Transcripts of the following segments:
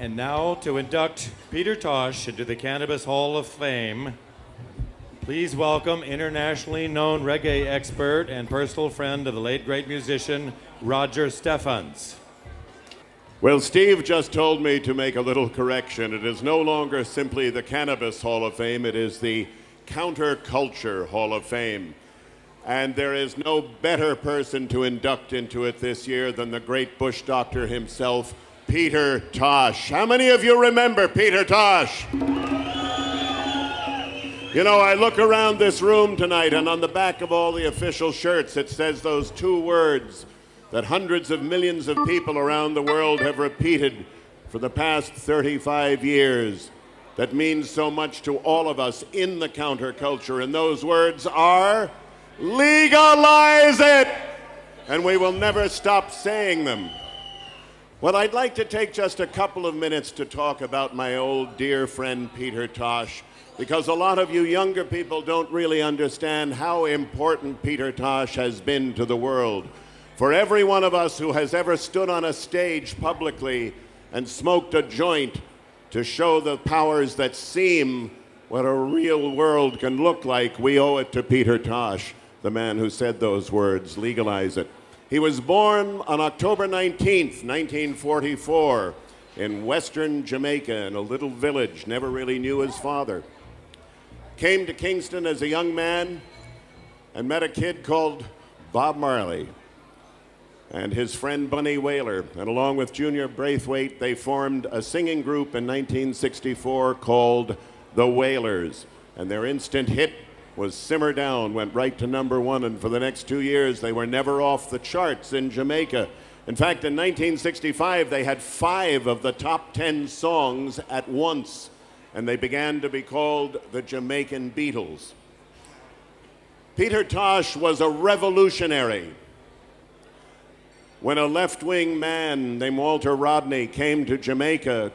And now to induct Peter Tosh into the Cannabis Hall of Fame, please welcome internationally known reggae expert and personal friend of the late great musician, Roger Steffens. Well, Steve just told me to make a little correction. It is no longer simply the Cannabis Hall of Fame, it is the Counterculture Hall of Fame. And there is no better person to induct into it this year than the great bush doctor himself, Peter Tosh. How many of you remember Peter Tosh? You know, I look around this room tonight, and on the back of all the official shirts, it says those two words that hundreds of millions of people around the world have repeated for the past 35 years that means so much to all of us in the counterculture, and those words are, legalize it! And we will never stop saying them. Well, I'd like to take just a couple of minutes to talk about my old dear friend Peter Tosh, because a lot of you younger people don't really understand how important Peter Tosh has been to the world. For every one of us who has ever stood on a stage publicly and smoked a joint to show the powers that seem what a real world can look like, we owe it to Peter Tosh, the man who said those words, legalize it. He was born on October 19th, 1944, in western Jamaica, in a little village, never really knew his father. Came to Kingston as a young man and met a kid called Bob Marley and his friend Bunny Wailer. And along with Junior Braithwaite, they formed a singing group in 1964 called the Wailers. And their instant hit was Simmer Down, went right to #1, and for the next 2 years they were never off the charts in Jamaica. In fact, in 1965 they had 5 of the top 10 songs at once, and they began to be called the Jamaican Beatles. Peter Tosh was a revolutionary. When a left-wing man named Walter Rodney came to Jamaica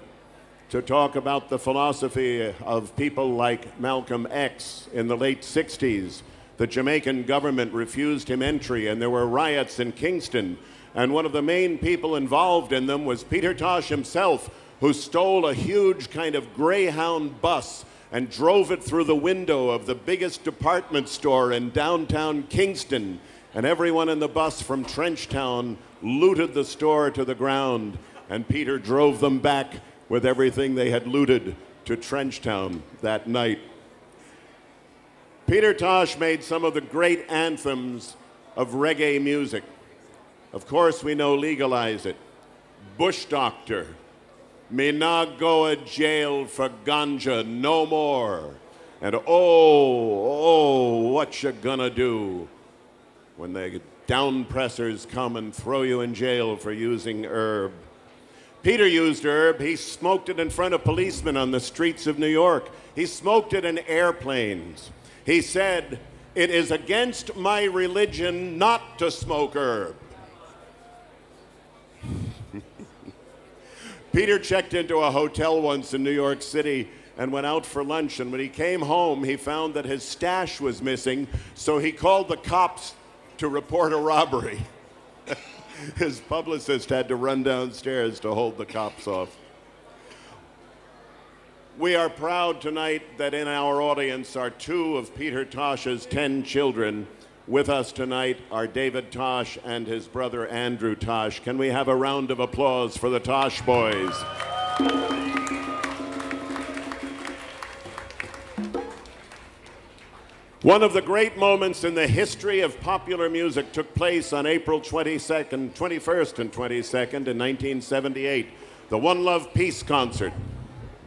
to talk about the philosophy of people like Malcolm X in the late 60s, the Jamaican government refused him entry, and there were riots in Kingston. And one of the main people involved in them was Peter Tosh himself, who stole a huge kind of Greyhound bus and drove it through the window of the biggest department store in downtown Kingston. And everyone in the bus from Trenchtown looted the store to the ground, and Peter drove them back with everything they had looted to Trenchtown that night. Peter Tosh made some of the great anthems of reggae music. Of course, we know Legalize It, Bush Doctor, Me Not Go a Jail for Ganja No More, and oh, what you gonna do when the downpressers come and throw you in jail for using herb. Peter used herb. He smoked it in front of policemen on the streets of New York. He smoked it in airplanes. He said, "It is against my religion not to smoke herb." Peter checked into a hotel once in New York City and went out for lunch, and when he came home, he found that his stash was missing, so he called the cops to report a robbery. His publicist had to run downstairs to hold the cops off. We are proud tonight that in our audience are 2 of Peter Tosh's 10 children. With us tonight are David Tosh and his brother Andrew Tosh. Can we have a round of applause for the Tosh boys? One of the great moments in the history of popular music took place on April 21st and 22nd in 1978, the One Love Peace concert.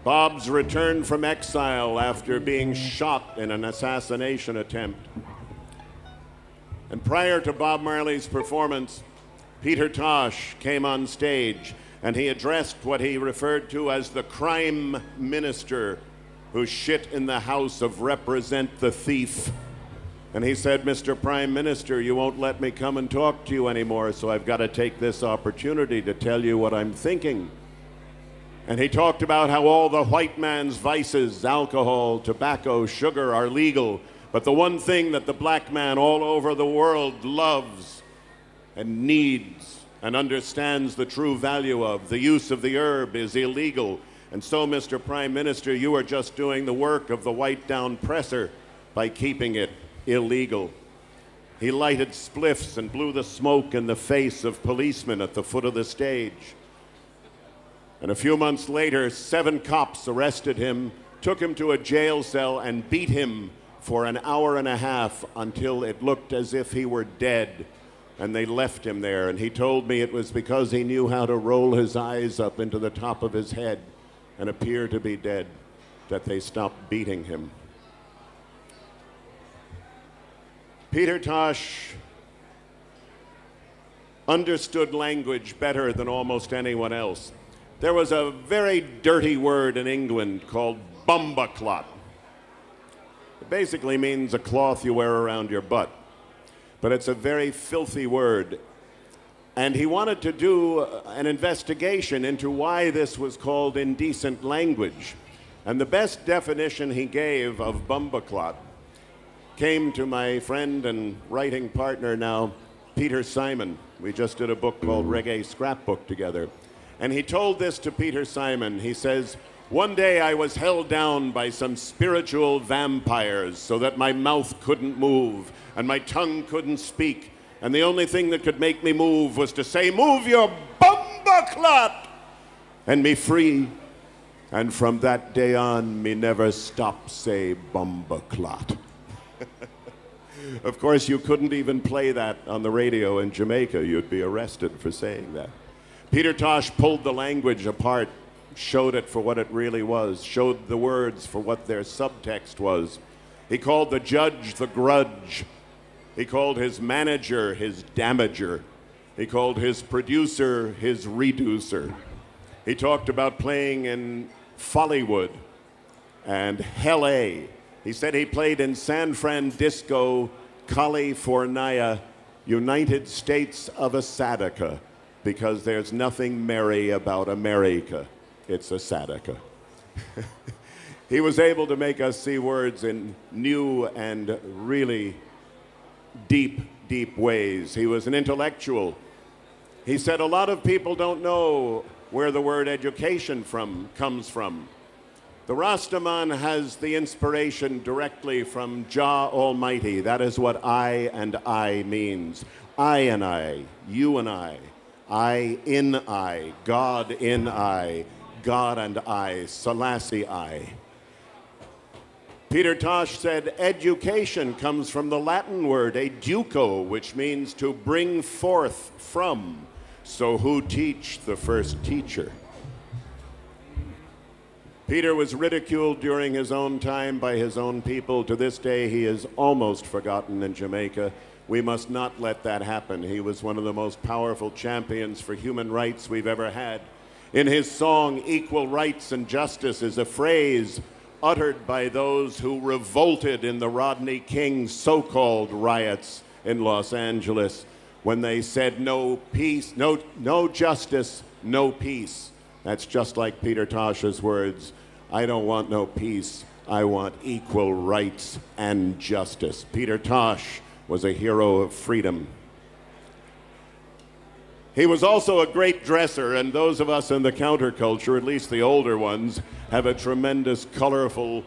Bob's return from exile after being shot in an assassination attempt. And prior to Bob Marley's performance, Peter Tosh came on stage and he addressed what he referred to as the crime minister who shit in the house of Represent the Thief. And he said, "Mr. Prime Minister, you won't let me come and talk to you anymore, so I've got to take this opportunity to tell you what I'm thinking." And he talked about how all the white man's vices, alcohol, tobacco, sugar, are legal, but the one thing that the black man all over the world loves and needs and understands the true value of. The use of the herb is illegal. And so, Mr. Prime Minister, you are just doing the work of the white down presser by keeping it illegal. He lighted spliffs and blew the smoke in the face of policemen at the foot of the stage. And a few months later, 7 cops arrested him, took him to a jail cell, and beat him for an hour and a half until it looked as if he were dead. And they left him there. And he told me it was because he knew how to roll his eyes up into the top of his head and appear to be dead that they stopped beating him. Peter Tosh understood language better than almost anyone else. There was a very dirty word in England called bumbaclot. It basically means a cloth you wear around your butt. But it's a very filthy word. And he wanted to do an investigation into why this was called indecent language. And the best definition he gave of bumbaclot came to my friend and writing partner now, Peter Simon. We just did a book called Reggae Scrapbook together. And he told this to Peter Simon. He says, "One day I was held down by some spiritual vampires so that my mouth couldn't move and my tongue couldn't speak. And the only thing that could make me move was to say, 'Move your bumbaclot!' and me free. And from that day on, me never stop say bumbaclot." Of course, you couldn't even play that on the radio in Jamaica. You'd be arrested for saying that. Peter Tosh pulled the language apart, showed it for what it really was, showed the words for what their subtext was. He called the judge the grudge. He called his manager his damager. He called his producer his reducer. He talked about playing in Follywood and L.A. He said he played in San Francisco, California, United States of Asadica, because there's nothing merry about America. It's Asadica. He was able to make us see words in new and really deep, deep ways. He was an intellectual. He said a lot of people don't know where the word education comes from. The Rastaman has the inspiration directly from Jah Almighty. That is what I and I means. I and I, you and I in I, God in I, God and I, Selassie I. Peter Tosh said education comes from the Latin word educo, which means to bring forth from. So who teach the first teacher? Peter was ridiculed during his own time by his own people. To this day, he is almost forgotten in Jamaica. We must not let that happen. He was one of the most powerful champions for human rights we've ever had. In his song, Equal Rights and Justice is a phrase uttered by those who revolted in the Rodney King so-called riots in Los Angeles when they said no peace, no justice, no peace. That's just like Peter Tosh's words. I don't want no peace. I want equal rights and justice. Peter Tosh was a hero of freedom. He was also a great dresser, and those of us in the counterculture, at least the older ones, have a tremendous, colorful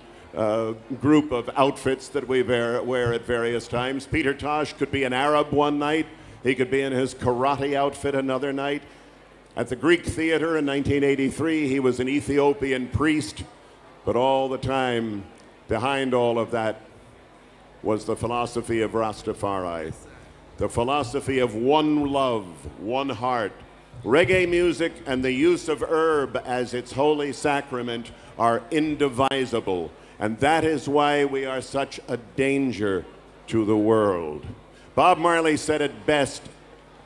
group of outfits that we wear at various times. Peter Tosh could be an Arab one night. He could be in his karate outfit another night. At the Greek Theater in 1983, he was an Ethiopian priest, but all the time, behind all of that, was the philosophy of Rastafari, the philosophy of one love, one heart. Reggae music and the use of herb as its holy sacrament are indivisible, and that is why we are such a danger to the world. Bob Marley said it best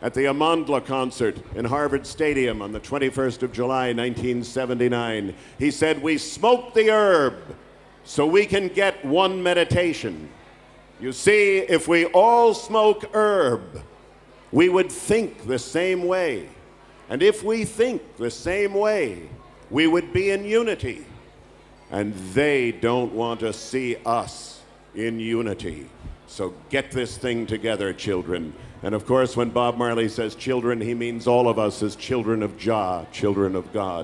at the Amandla concert in Harvard Stadium on the 21st of July, 1979. He said, "We smoke the herb so we can get one meditation." You see, if we all smoke herb, we would think the same way. And if we think the same way, we would be in unity. And they don't want to see us in unity. So get this thing together, children. And of course, when Bob Marley says children, he means all of us as children of Jah, children of God.